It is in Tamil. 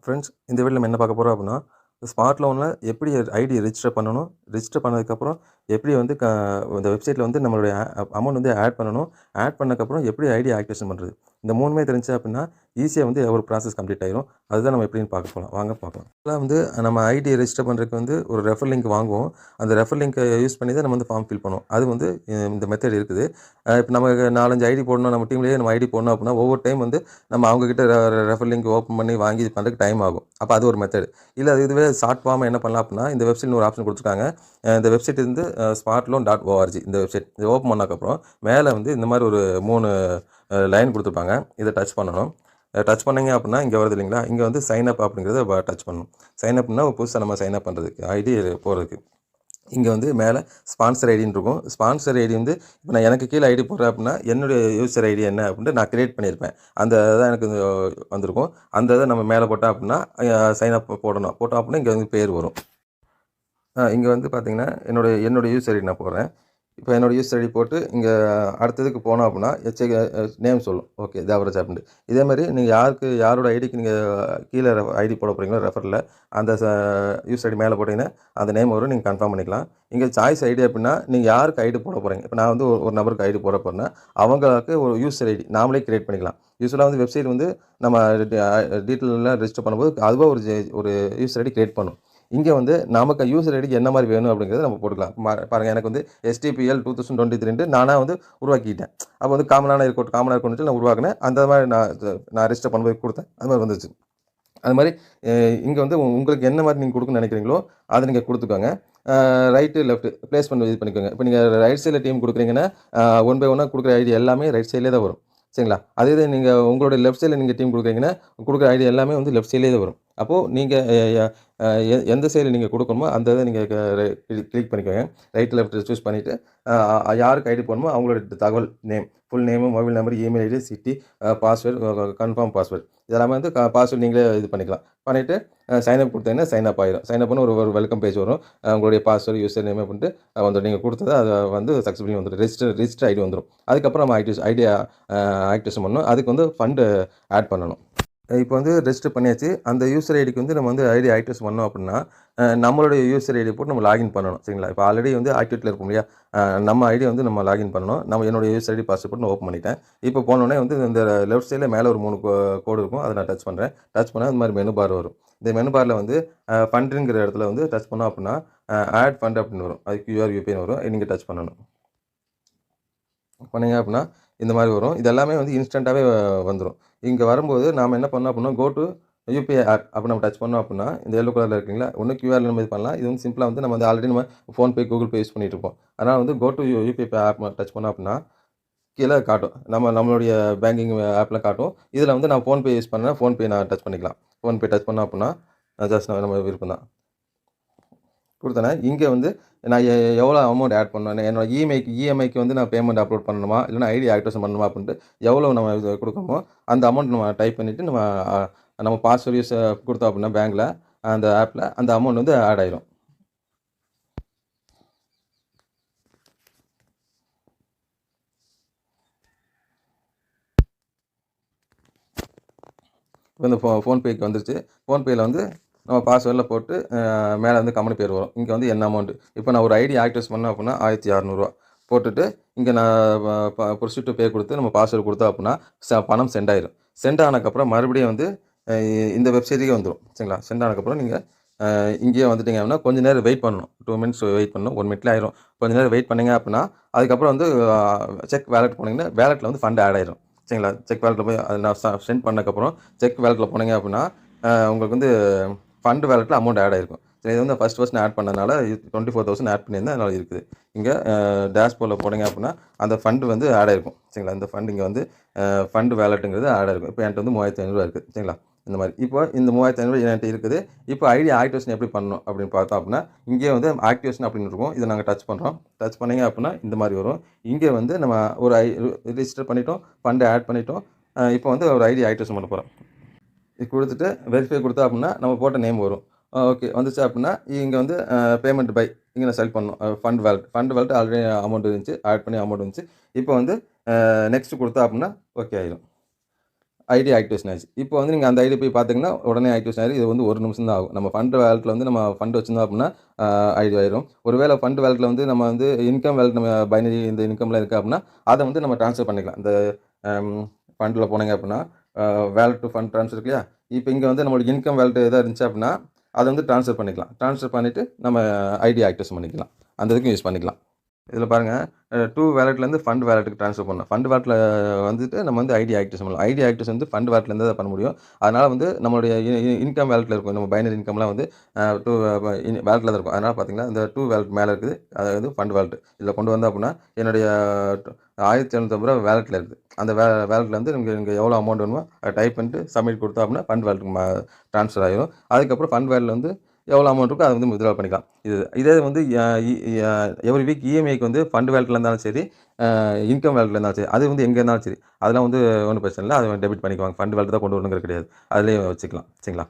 ஃப்ரெண்ட்ஸ், இந்த வீடியோல நம்ம என்ன பார்க்க போறோம் அப்படின்னா, ஸ்மார்ட் லோன்ல எப்படி ஐடி ரெஜிஸ்டர் பண்ணணும்? ரெஜிஸ்டர் பண்ணதுக்கப்புறம் எப்படி வந்து இந்த வெப்சைட்ல வந்து நம்மளுடைய அமௌண்ட் வந்து ஆட் பண்ணணும்? ஆட் பண்ணதுக்கப்புறம் எப்படி ஐடி ஆக்டிவேஷன் பண்றது? இந்த 3மே தெரிஞ்சுச்சு அப்படின்னா, ஈஸியா வந்து ஒரு ப்ராசஸ் கம்ப்ளீட் ஆயிரும். அதுதான் நம்ம எப்படின்னு பார்க்க போலாம். வாங்க பார்க்கலாம். இப்பலாம் வந்து நம்ம ஐடி ரெஜிஸ்டர் பண்றதுக்கு வந்து ஒரு ரெஃபர் லிங்க் வாங்குவோம். அந்த ரெஃபர் லிங்க்க யூஸ் பண்ணி தான் நம்ம வந்து ஃபார்ம் ஃபில் பண்ணுவோம். அது வந்து இந்த மெத்தட் இருக்குது. இப்ப நமக்கு 4, 5 ஐடி போடணும். நம்ம டீம்லயே நம்ம ஐடி போடணும் அப்படின்னா, ஒவ்வொரு டைம் வந்து நம்ம அவங்க கிட்ட ரெஃபர் லிங்க் ஓப்பன் பண்ணி வாங்கி இது பண்றதுக்கு டைம் ஆகும். அப்ப அது ஒரு மெத்தட். இல்ல இதுவே ஷார்ட் ஃபார்மா என்ன பண்ணலாம் அப்படின்னா, இந்த வெப்சைட்ல ஒரு ஆப்ஷன் குடுத்துருக்காங்க. இந்த வெப்சைட் வந்து smartloan.org இந்த வெப்சைட். இத ஓப்பன் பண்ணதுக்கப்புறம் மேல வந்து இந்த மாரி ஒரு 3 லைன் குடுத்துருப்பாங்க. இத டச் பண்ணணும். டச் பண்ணீங்க அப்படின்னா, இங்க வருது இல்லைங்களா? இங்க வந்து சைன் அப் அப்படிங்கிறத டச் பண்ணணும். சைன் அப்னா புதுசா நம்ம சைன் அப் பண்றதுக்கு, ஐடி போடுறதுக்கு. இங்க வந்து மேல ஸ்பான்சர் ஐடின்னு இருக்கும். ஸ்பான்சர் ஐடி வந்து இப்ப நான் எனக்கு கீழ ஐடி போடுறேன் அப்படின்னா, என்னுடைய யூசர் ஐடி என்ன அப்படின்ட்டு நான் கிரியேட் பண்ணியிருப்பேன். அந்த தான் எனக்கு வந்திருக்கும். அந்த இத நம்ம மேல போட்டோம் அப்படின்னா, சைன் அப் போடணும். போட்டோம் அப்படின்னா, இங்க வந்து பேர் வரும். இங்க வந்து பார்த்தீங்கன்னா, என்னோட யூசர் ஐடி நான் போடுறேன். இப்ப என்னோட யூசர் ஐடி போட்டு, இங்க அடுத்ததுக்கு போனோம் அப்படின்னா, நேம் சொல்லும். ஓகே. தேவராஜ் அப்படின்ட்டு. இதே மாரி நீங்க யாரோட ஐடிக்கு நீங்க கீழ ஐடி போட போறீங்களோ ரெஃபர்ல, அந்த யூசர் ஐடி மேல போட்டீங்கன்னா, அந்த நேம் வரும். நீங்க கன்ஃபார்ம் பண்ணிக்கலாம். இங்க சாய்ஸ் ஐடி அப்படின்னா, நீங்க யாருக்கு ஐடி போட போறீங்க. இப்ப நான் வந்து ஒரு நபருக்கு ஐடி போட போறேன்னா, அவங்களுக்கு ஒரு யூசர் ஐடி நாமளே கிரியேட் பண்ணிக்கலாம். யூசுவலா வந்து வெப்சைட் வந்து நம்ம டீட்டெயில்லாம் ரெஜிஸ்டர் பண்ணும்போது, அதுவா ஒரு யூசர் ஐடி கிரியேட் பண்ணும். இங்க வந்து நமக்கு யூசர் ஐடிக்கு என்ன மாரி வேணும் அப்படிங்கிறத நம்ம போட்டுக்கலாம். பாருங்க எனக்கு வந்து STPL 2023ன்ட்டு நானா வந்து உருவாக்கிட்டேன். அப்ப வந்து காமனா இருக்கட்டும்னு நான் உருவாக்குனேன். அந்த மாரி நான் ரெஜிஸ்டர் பண்ணும்போது குடுத்தேன். அது மாரி வந்துச்சு. அது மாரி இங்க வந்து உங்களுக்கு என்ன மாரி நீங்க குடுக்கணும்னு நெனைக்கிறீங்களோ, அத நீங்க குடுத்துக்கோங்க. ரைட்டு, லெஃப்ட் பிளேஸ் பண்ணி இது பண்ணிக்கோங்க. இப்ப நீங்க ரைட் சைட்ல டீம் குடுக்குறீங்கன்னா, ஒன் பை ஒன்னா குடுக்குற ஐடி எல்லாமே ரைட் சைட்லயே தான் வரும். சரிங்களா? அதே இது நீங்க உங்களுடைய லெஃப்ட் சைட்ல நீங்க டீம் குடுக்குறீங்கன்னா, குடுக்குற ஐடி எல்லாமே வந்து லெஃப்ட் சைட்லயே தான் வரும். அப்போ நீங்க எந்த சைட்ல நீங்க குடுக்கணுமோ, அந்த இத நீங்க கிளிக் பண்ணிக்கோங்க. ரைட், லெஃப்ட் சூஸ் பண்ணிட்டு, யாருக்கு ஐடி போடணுமோ அவங்களோட தகவல் full name, mobile number, email ID, city, password, confirm password இதெல்லாமே வந்து பாஸ்வேர்ட் நீங்களே இது பண்ணிக்கலாம். பண்ணிட்டு சைன் அப் குடுத்தீங்கன்னா, சைன் அப் ஆயிரும். சைன் அப்ன்னு ஒரு வெல்கம் பேஜ் வரும். உங்களுடைய பாஸ்வேர்ட், யூசர் நேம் அப்படின்ட்டு வந்துரும். நீங்க குடுத்தது அது வந்து சக்சஸ்ஃபுல்லி வந்துரும். ரிஜிஸ்டர் ஐடி வந்துரும். அதுக்கப்புறம் நம்ம ஐடியா ஆக்டிவேஷன் பண்ணணும். அதுக்கு வந்து ஃபண்ட் ஆட் பண்ணணும். இப்போ வந்து ரெஜிஸ்டர் பண்ணியாச்சு. அந்த யூசர் ஐடிக்கு வந்து நம்ம வந்து ஐடி ஆக்டிவேட் பண்ணோம் அப்படின்னா, நம்மளுடைய யூசர் ஐடி போட்டு நம்ம லாகின் பண்ணணும். சரிங்களா? இப்போ ஆல்ரெடி வந்து ஆக்டிவேட்ல இருக்கும் இல்லையா? நம்ம ஐடி வந்து நம்ம லாகின் பண்ணணும். என்னோட யூசர் ஐடி பாஸ்வேர்ட் போட்டு நான் ஓப்பன் பண்ணிட்டேன். இப்போ போனோனே வந்து இந்த லெஃப்ட் சைட்ல மேல ஒரு 3 கோடு இருக்கும். அத நான் டச் பண்றேன். டச் பண்ணா இந்த மாரி மெனு பார் வரும். இந்த மெனு பார்ல வந்து ஃபண்டுங்கிற இடத்துல வந்து டச் பண்ணோம் அப்படின்னா, ஆட் ஃபண்ட் அப்படின்னு வரும். அது QR, UPIன்னு வரும். நீங்க டச் பண்ணணும். பண்ணீங்க அப்படின்னா, இந்த மாரி வரும். இது எல்லாமே வந்து இன்ஸ்டன்ட்டாவே வந்துரும். இங்க வரும்போது நாம என்ன பண்ணணும் அப்படின்னா, கோ டூ UPI ஆப் அப்படி நம்ம டச் பண்ணோம் அப்படின்னா, இந்த எல்லோ கலர்ல இருக்குங்களா? ஒண்ணு QRல நம்ம இது பண்ணலாம். இது வந்து சிம்பிளா வந்து நம்ம வந்து ஆல்ரெடி நம்ம ஃபோன்பே, கூகுள் பே யூஸ் பண்ணிட்டு இருப்போம். அதனால வந்து கோ டூ UPI ஆப் டச் பண்ணோம் அப்படின்னா, கீழ காட்டும். நம்மளுடைய பேங்கிங் ஆப்ல காட்டும். இதுல வந்து நான் ஃபோன்பே யூஸ் பண்ணேன்னா, ஃபோன்பே நான் டச் பண்ணிக்கலாம். ஃபோன்பே டச் பண்ணோம் அப்படின்னா, ஜஸ்ட் நம்ம விருப்பம் தான். குடுத்தேன்னா, இங்க வந்து நான் எவ்வளோ அமௌண்ட் ஆட் பண்ணணும்? என்னோட இஎம்ஐக்கு வந்து நான் பேமெண்ட் அப்லோட் பண்ணணுமா? இல்லன்னா ஐடி ஆக்டிவேஷன் பண்ணணுமா? அப்படின்ட்டு எவ்வளோ நம்ம இது குடுக்கணுமோ, அந்த அமௌண்ட் நம்ம டைப் பண்ணிட்டு நம்ம பாஸ்வேர்ட் குடுத்தோம் அப்படின்னா பேங்க்ல, அந்த ஆப்ல அந்த அமௌண்ட் வந்து ஆட் ஆயிரும். இப்ப இந்த ஃபோன்பேக்கு வந்துருச்சு. ஃபோன்பேல வந்து நம்ம பாஸ்வேர்ட்லாம் போட்டு மேல வந்து கம்பெனி பேர் வரும். இங்க வந்து என்ன அமௌண்ட். இப்ப நான் ஒரு ஐடி ஆக்டிவேட் பண்ணேன் அப்படின்னா ரூ. 1600 போட்டுட்டு, இங்க நான் ப்ரொசீட் டூ பே குடுத்து நம்ம பாஸ்வேர்ட் குடுத்தோம் அப்படின்னா, பணம் சென்ட் ஆயிரும். சென்ட் ஆனதுக்கப்புறம் மறுபடியும் வந்து அ இந்த வெப்சைட்டுக்கே வந்துரும். சரிங்களா? சென்ட் ஆனதுக்கப்புறம் நீங்க இங்கேயே வந்துட்டீங்க அப்படின்னா, கொஞ்ச நேரம் வெயிட் பண்ணணும். 2 மினிட்ஸ் வெயிட் பண்ணணும். 1 மினிட்ல ஆயிரும். கொஞ்ச நேரம் வெயிட் பண்ணீங்க அப்படின்னா, அதுக்கப்புறம் வந்து செக் வாலெட் போனீங்கன்னா, வாலெட்ல வந்து ஃபண்ட் ஆட் ஆயிரும். சரிங்களா? செக் வாலெட்ல போய் அத நான் சென்ட் பண்ணதுக்கப்புறம் செக் வாலெட்ல போனீங்க அப்படின்னா, உங்களுக்கு வந்து ஃபண்ட் வாலெட்ல அமௌண்ட் ஆட் ஆயிருக்கும். சரி இது வந்து ஃபர்ஸ்ட் நான் ஆட் பண்ணதுனால 24,000 ஆட் பண்ணியிருந்தேன். அதனால இருக்குது. இங்க டேஷ்போர்ட்ல போனீங்க அப்படின்னா, அந்த ஃபண்ட் வந்து ஆட் ஆயிருக்கும். சரிங்களா? இந்த ஃபண்ட் இங்க வந்து ஃபண்ட் வாலெட்ங்கிறது ஆட் ஆயிருக்கும். இப்போ என்ட்ட வந்து ரூ. 3,500 இருக்கு. சரிங்களா? இந்த மாரி. இப்போ இந்த 3,500 என்ட்ட இருக்குது. இப்போ ஐடி ஆக்டிவேஷன் எப்படி பண்ணணும் அப்படின்னு பார்த்தோம் அப்படின்னா, இங்கேயே வந்து ஆக்டிவேஷன் அப்படின்னு இருக்கும். இத நாங்க டச் பண்றோம். டச் பண்ணீங்க அப்படின்னா, இந்த மாரி வரும். இங்க வந்து நம்ம ஒரு ரிஜிஸ்டர் பண்ணிட்டோம். ஃபண்ட் ஆட் பண்ணிட்டோம். இப்போ வந்து ஒரு ஐடி ஆக்டிவேஷன் பண்ண போறோம். இது குடுத்துட்டு வெரிஃபை குடுத்தோம் அப்படின்னா, நம்ம போட்ட நேம் வரும். ஓகே வந்துச்சு அப்படின்னா, இங்க வந்து பேமெண்ட் பை இங்க நான் செலக்ட் பண்ணணும். ஃபண்ட் வாலெட் ஆல்ரெடி அமௌண்ட் இருந்துச்சு. ஆட் பண்ணி அமௌண்ட் வந்துச்சு. இப்போ வந்து நெக்ஸ்ட் குடுத்தோம் அப்படின்னா, ஓகே ஆயிரும். ஐடி ஆக்டிவேஷன் ஆயிருச்சு. இப்போ வந்து நீங்க அந்த ஐடி போய் பார்த்தீங்கன்னா, உடனே ஆக்டிவேஷன் ஆயிரும். இது வந்து 1 நிமிஷம் தான் ஆகும். நம்ம ஃபண்ட் வாலெட்ல வந்து நம்ம ஃபண்ட் வச்சிருந்தோம் அப்டின்னா, ஐடி ஆயிரும். ஒருவேள ஃபண்ட் வாலெட்ல வந்து நம்ம வந்து இன்கம் வாலெட் நம்ம பைனரி இந்த இன்கம்லாம் இருக்கு அப்டின்னா, அத வந்து நம்ம ட்ரான்ஸ்ஃபர் பண்ணிக்கலாம். இந்த அம் ஃபண்ட்ல போனீங்க அப்டின்னா, வாலெட் டூ ஃபண்ட் ட்ரான்ஸ்ஃபர் இருக்கு இல்லையா? இப்ப இங்க வந்து நம்மளுக்கு இன்கம் வாலெட் எதா இருந்துச்சு அப்டின்னா, அத வந்து ட்ரான்ஸ்ஃபர் பண்ணிக்கலாம். ட்ரான்ஸ்ஃபர் பண்ணிட்டு நம்ம ஐடி ஆக்டிவேஷன் பண்ணிக்கலாம். அந்த இதுக்கும் யூஸ் பண்ணிக்கலாம். இதில பாருங்க, டூ வாலெட்லேருந்து ஃபண்ட் வாலெட்டுக்கு ட்ரான்ஸ்ஃபர் பண்ணணும். ஃபண்ட் வாலெட்ல வந்துட்டு நம்ம வந்து ஐடி ஆக்டிவேஷன் பண்ணலாம். ஐடி ஆக்டிவேஷன் வந்து ஃபண்ட் வாலெட்லேருந்து தான் பண்ண முடியும். அதனால வந்து நம்மளுடைய இன்கம் வாலெட்ல இருக்கும். நம்ம பைனரி இன்கம்லாம் வந்து டூ வாலெட்ல தான் இருக்கும். அதனால பார்த்தீங்கன்னா, இந்த டூ வாலெட் மேல இருக்குது. அதாவது ஃபண்ட் வாலெட். இதில கொண்டு வந்தோம் அப்டின்னா, என்னுடைய ரூ. 1750 வாலெட்ல இருக்குது. அந்த வாலெட்ல வந்து நீங்க எவ்வளோ அமௌண்ட் வேணுமோ அத டைப் பண்ணிட்டு சப்மிட் குடுத்தோம் அப்டின்னா, ஃபண்ட் வாலெட்டுக்கு ட்ரான்ஸ்ஃபர் ஆயிரும். அதுக்கப்புறம் ஃபண்ட் வாலெட்ல வந்து எவ்வளோ அமௌண்ட் இருக்கோ அத வந்து வித்ட்ரா பண்ணிக்கலாம். இதே வந்து எவ்ரி வீக் இஎம்ஐக்கு வந்து ஃபண்ட் வாலெட்ல இருந்தாலும் சரி, இன்கம் வாலெட்ல இருந்தாலும் சரி, அது வந்து எங்க இருந்தாலும் சரி, அதெல்லாம் வந்து ஒண்ணும் பிரச்சனை இல்ல. அத டெபிட் பண்ணிக்குவாங்க. ஃபண்ட் வாலெட் தான் கொண்டு வரணுங்கிறது கிடையாது. அதிலேயே வச்சுக்கலாம். சரிங்களா?